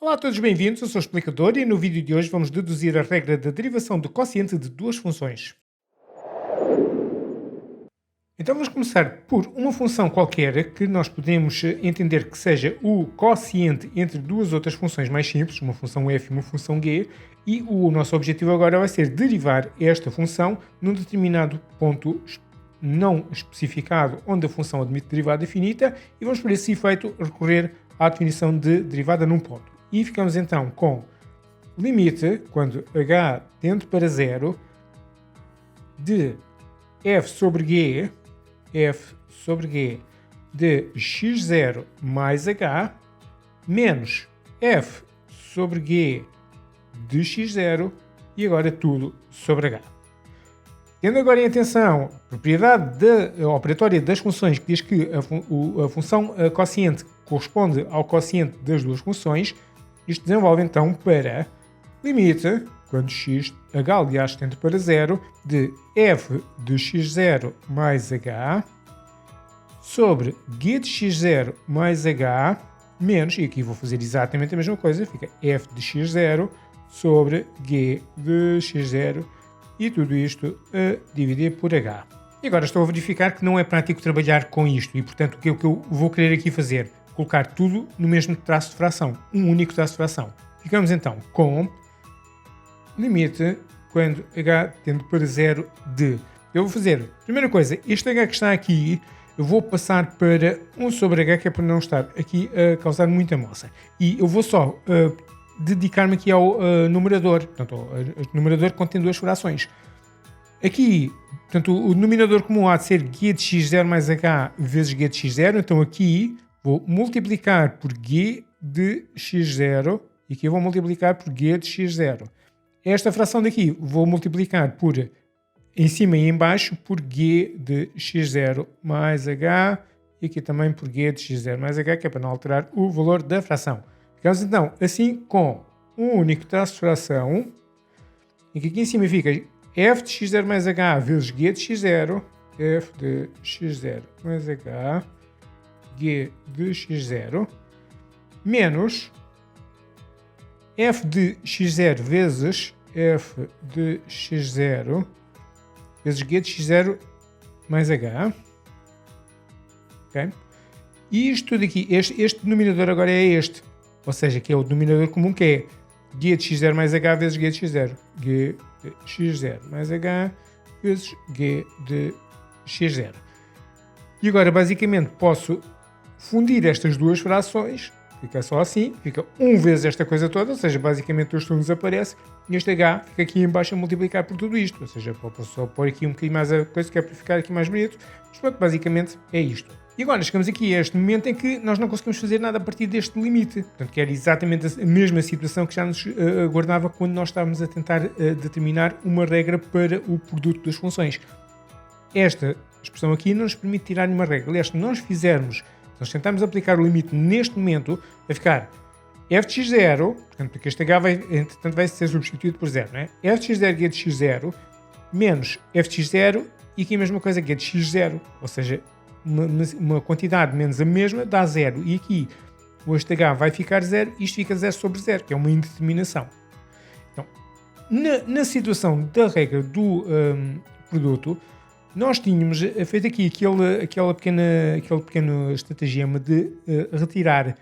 Olá a todos, bem-vindos, eu sou o explicador e no vídeo de hoje vamos deduzir a regra da derivação do quociente de duas funções. Então vamos começar por uma função qualquer que nós podemos entender que seja o quociente entre duas outras funções mais simples, uma função f e uma função g, e o nosso objetivo agora vai ser derivar esta função num determinado ponto não especificado onde a função admite derivada finita e vamos por esse efeito recorrer à definição de derivada num ponto. E ficamos então com limite, quando h tende para zero, de f sobre g de x0 mais h menos f sobre g de x0 e agora tudo sobre h. Tendo agora em atenção a propriedade operatória das funções que diz que a função quociente corresponde ao quociente das duas funções, isto desenvolve então para limite, quando h aliás tende para zero, de f de x0 mais h sobre g de x0 mais h menos, e aqui vou fazer exatamente a mesma coisa, fica f de x0 sobre g de x0 e tudo isto a dividir por h. E agora estou a verificar que não é prático trabalhar com isto e, portanto, o que eu vou querer aqui fazer? Colocar tudo no mesmo traço de fração, um único traço de fração. Ficamos então com limite quando h tende para zero de... Eu vou fazer, primeira coisa, este h que está aqui, eu vou passar para 1 sobre h, que é para não estar aqui a causar muita moça. E eu vou só dedicar-me aqui ao numerador. Portanto, o numerador contém duas frações. Aqui, portanto, o denominador comum há de ser g de x0 mais h vezes g de x0. Então aqui vou multiplicar por g de x0 e aqui eu vou multiplicar por g de x0. Esta fração daqui vou multiplicar por em cima e em baixo por g de x0 mais h e aqui também por g de x0 mais h, que é para não alterar o valor da fração. Ficamos então assim com um único traço de fração, em que aqui em cima fica f de x0 mais h vezes g de x0, f de x0 mais h, g de x0, menos f de x0 vezes f de x0 vezes g de x0 mais h. Okay? E isto tudo aqui, este denominador agora é este. Ou seja, que é o denominador comum, que é g de x0 mais h vezes g de x0. g de x0 mais h vezes g de x0. E agora, basicamente, posso fundir estas duas frações. Fica só assim. Fica 1 vezes esta coisa toda. Ou seja, basicamente os turnos aparece. E este h fica aqui em baixo a multiplicar por tudo isto. Ou seja, posso só pôr aqui um bocadinho mais a coisa que é para ficar aqui mais bonito. Mas pronto, basicamente é isto. E agora chegamos aqui a este momento em que nós não conseguimos fazer nada a partir deste limite. Portanto, que era exatamente a mesma situação que já nos aguardava quando nós estávamos a tentar determinar uma regra para o produto das funções. Esta expressão aqui não nos permite tirar nenhuma regra. Aliás, se nós nós tentarmos aplicar o limite neste momento, vai ficar f de x0, portanto, porque este h vai ser substituído por 0, não é? f de x0 g de x0 menos f de x0 e aqui a mesma coisa, g de x0, ou seja, uma quantidade menos a mesma dá 0 e aqui este h vai ficar 0 e isto fica 0 sobre 0, que é uma indeterminação. Então, na situação da regra do produto, nós tínhamos feito aqui aquele pequeno estratagema de retirar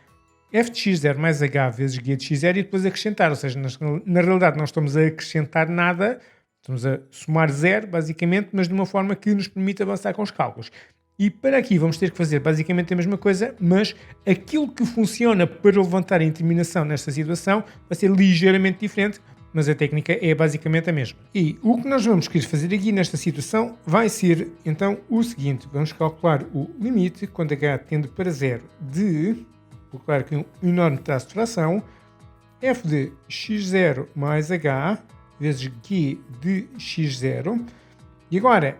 f de x0 mais h vezes g de x0 e depois acrescentar, ou seja, na realidade não estamos a acrescentar nada, estamos a somar 0 basicamente, mas de uma forma que nos permite avançar com os cálculos. E para aqui vamos ter que fazer basicamente a mesma coisa, mas aquilo que funciona para levantar a indeterminação nesta situação vai ser ligeiramente diferente, mas a técnica é basicamente a mesma. E o que nós vamos querer fazer aqui nesta situação vai ser então o seguinte: vamos calcular o limite quando h tende para 0 de, vou colocar aqui um enorme traço de fração, f de x0 mais h vezes g de x0. E agora,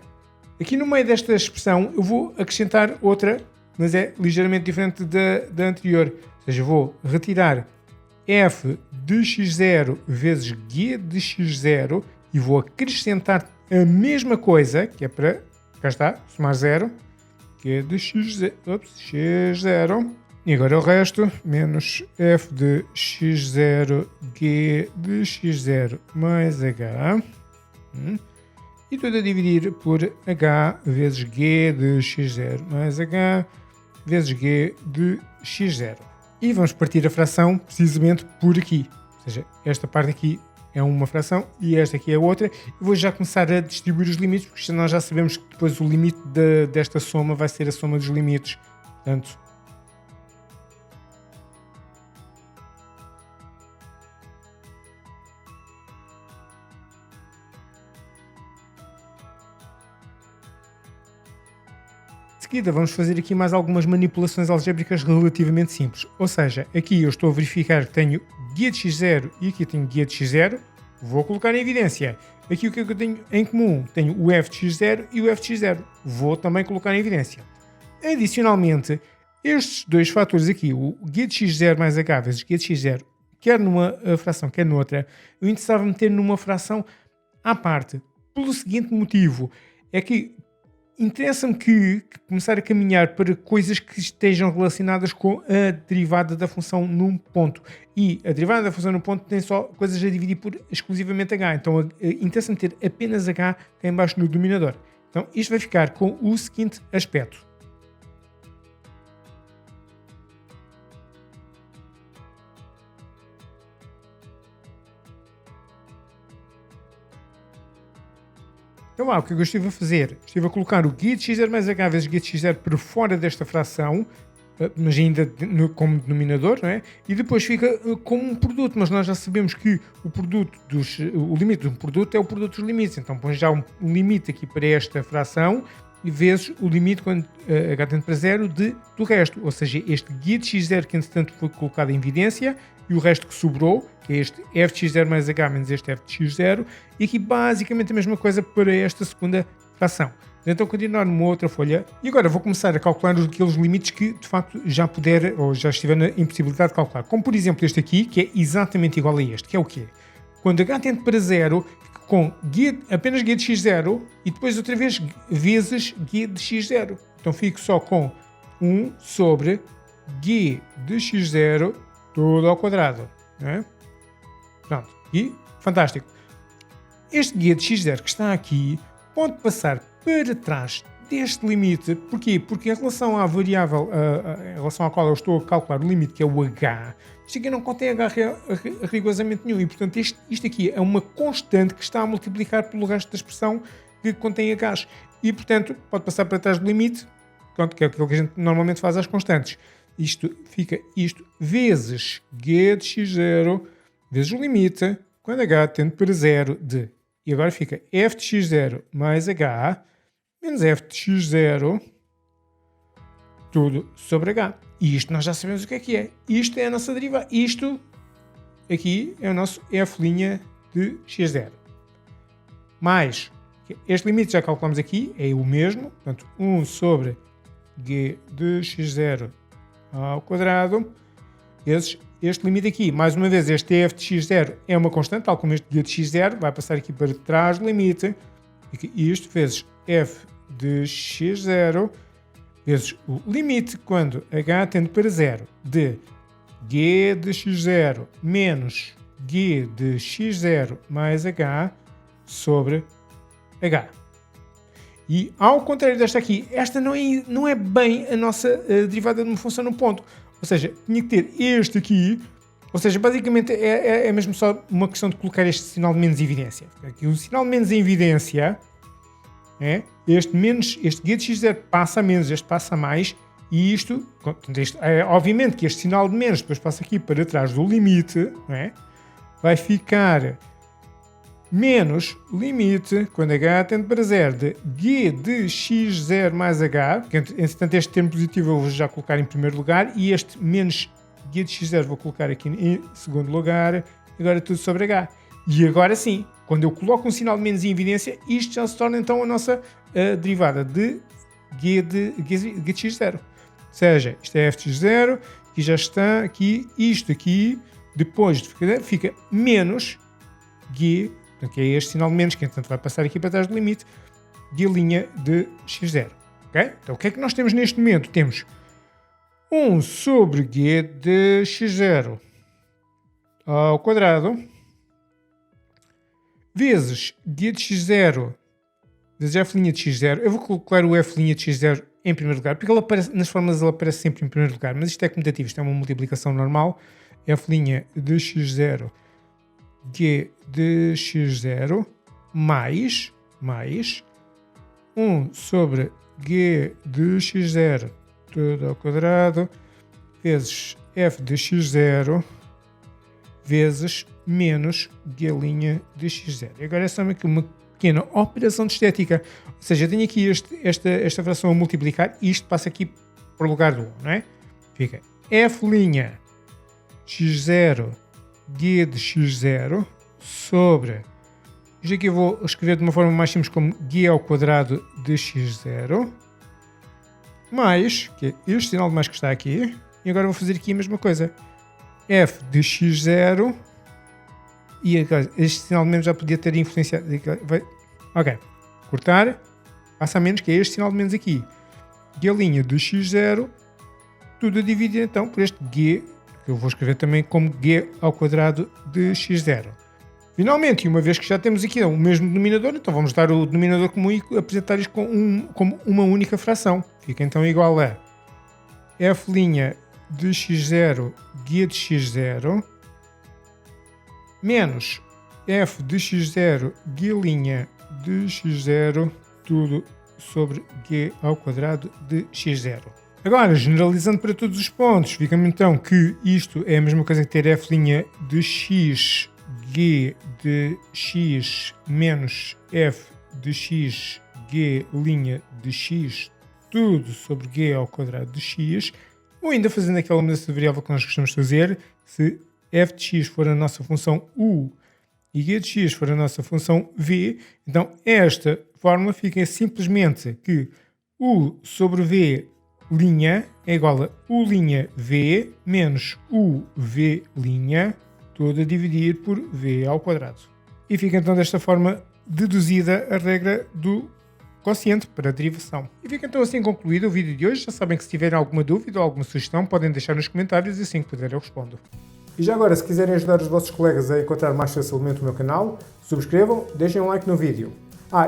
aqui no meio desta expressão eu vou acrescentar outra, mas é ligeiramente diferente da anterior. Ou seja, vou retirar f de x0 vezes g de x0 e vou acrescentar a mesma coisa, que é para, cá está, somar 0, g de x0, E agora o resto, menos f de x0, g de x0 mais h. E tudo a dividir por h vezes g de x0 mais h vezes g de x0. E vamos partir a fração precisamente por aqui. Ou seja, esta parte aqui é uma fração e esta aqui é outra. Eu vou já começar a distribuir os limites, porque nós já sabemos que depois o limite desta soma vai ser a soma dos limites. Portanto, de seguida vamos fazer aqui mais algumas manipulações algébricas relativamente simples. Ou seja, aqui eu estou a verificar que tenho guia de x0 e aqui tenho guia de x0. Vou colocar em evidência. Aqui o que é que eu tenho em comum? Tenho o f de x0 e o f de x0. Vou também colocar em evidência. Adicionalmente, estes dois fatores aqui, o guia de x0 mais h vezes guia de x0, quer numa fração, quer noutra, eu interessava meter numa fração à parte. Pelo seguinte motivo, é que interessa-me que começar a caminhar para coisas que estejam relacionadas com a derivada da função num ponto. E a derivada da função num ponto tem só coisas a dividir por exclusivamente h. Então interessa-me ter apenas h cá em baixo no denominador. Então isto vai ficar com o seguinte aspecto. Então lá, o que eu estive a fazer? Estive a colocar o guia de x0 mais h vezes guia de x0 para fora desta fração, mas ainda como denominador, não é? E depois fica como um produto, mas nós já sabemos que o limite de um produto é o produto dos limites, então põe já um limite aqui para esta fração e vezes o limite quando h tende para zero do resto, ou seja, este guia de x0 que entretanto foi colocado em evidência e o resto que sobrou, que é este f de x0 mais h menos este f de x0, e aqui basicamente a mesma coisa para esta segunda fração. Então continuar numa outra folha e agora vou começar a calcular aqueles limites que de facto já puder ou já estiver na impossibilidade de calcular, como por exemplo este aqui, que é exatamente igual a este, que é o quê? Quando h tende para zero, fica com apenas guia de x0 e depois outra vez vezes guia de x0. Então fico só com 1 sobre guia de x0 tudo ao quadrado. Não é? Pronto. E fantástico. Este guia de x0 que está aqui pode passar para trás deste limite. Porquê? Porque em relação à variável em relação à qual eu estou a calcular o limite, que é o h, isto aqui não contém h rigorosamente nenhum. E portanto isto aqui é uma constante que está a multiplicar pelo resto da expressão que contém h. E portanto pode passar para trás do limite, que é aquilo que a gente normalmente faz às constantes. Isto fica isto vezes g de x0 vezes o limite quando h tende para zero de. E agora fica f de x0 mais h menos f de x0 tudo sobre h. E isto nós já sabemos o que é. Isto é a nossa derivada. Isto aqui é o nosso f' de x0. Mais este limite já calculamos aqui, é o mesmo. Portanto, 1 sobre g de x0 ao quadrado vezes este limite aqui. Mais uma vez, este f de x0 é uma constante, tal como este g de x0, vai passar aqui para trás do limite. E isto vezes f de x0 vezes o limite quando h tende para zero de g de x0 menos g de x0 mais h sobre h. E ao contrário desta aqui, esta não é bem a nossa derivada de uma função no ponto. Ou seja, tinha que ter este aqui, ou seja, basicamente é mesmo só uma questão de colocar este sinal de menos em evidência. Aqui o sinal de menos em evidência é este g de x0 passa a menos, este passa a mais, e isto obviamente que este sinal de menos depois passa aqui para trás do limite, não é? Vai ficar menos limite, quando h tende para zero, de g de x0 mais h, que entretanto este termo positivo eu vou já colocar em primeiro lugar, e este menos g de x0 vou colocar aqui em segundo lugar, agora tudo sobre h. E agora sim, quando eu coloco um sinal de menos em evidência, isto já se torna então a nossa derivada de g de x0. Ou seja, isto é f de x0, aqui já está, aqui, isto aqui, depois fica menos g, que é este sinal de menos, que entretanto vai passar aqui para trás do limite, g' de x0. Okay? Então o que é que nós temos neste momento? Temos 1 sobre g de x0 ao quadrado vezes g de x0 vezes f' de x0. Eu vou colocar o f' de x0 em primeiro lugar, porque ele aparece, nas fórmulas ele aparece sempre em primeiro lugar, mas isto é comutativo, isto é uma multiplicação normal. F' de x0 g de x0 mais 1 sobre g de x0 tudo ao quadrado vezes f de x0 vezes menos g' de x0. E agora é só aqui uma pequena operação de estética. Ou seja, eu tenho aqui esta fração a multiplicar e isto passa aqui para o lugar do 1, não é? Fica f' x0 g de x0 sobre... Isto aqui eu vou escrever de uma forma mais simples como g ao quadrado de x0 mais, que é este sinal de mais que está aqui, e agora vou fazer aqui a mesma coisa. F de x0 e este sinal de menos já podia ter influenciado. Ok, cortar, passa a menos, que é este sinal de menos aqui. G' de x0, tudo a dividir então por este g, que eu vou escrever também como g ao quadrado de x0. Finalmente, e uma vez que já temos aqui o mesmo denominador, então vamos dar o denominador comum e apresentar isto como uma única fração. Fica então igual a f' de x0 g de x0 menos f de x0 g' de x0 tudo sobre g ao quadrado de x0. Agora, generalizando para todos os pontos, fica-me então que isto é a mesma coisa que ter f' de x g de x menos f de x g' de x tudo sobre g ao quadrado de x, ou ainda fazendo aquela mudança de variável que nós gostamos de fazer, se f de x for a nossa função u e g de x for a nossa função v, então esta fórmula fica simplesmente que u sobre v' é igual a u'v menos uv', tudo a dividir por v ao quadrado. E fica então desta forma deduzida a regra do quociente para a derivação. E fica então assim concluído o vídeo de hoje. Já sabem que se tiverem alguma dúvida ou alguma sugestão podem deixar nos comentários e assim que puder eu respondo. E já agora, se quiserem ajudar os vossos colegas a encontrar mais facilmente o meu canal, subscrevam, deixem um like no vídeo.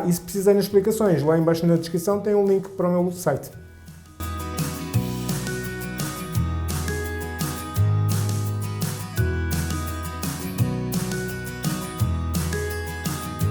E se precisarem de explicações, lá embaixo na descrição tem um link para o meu site.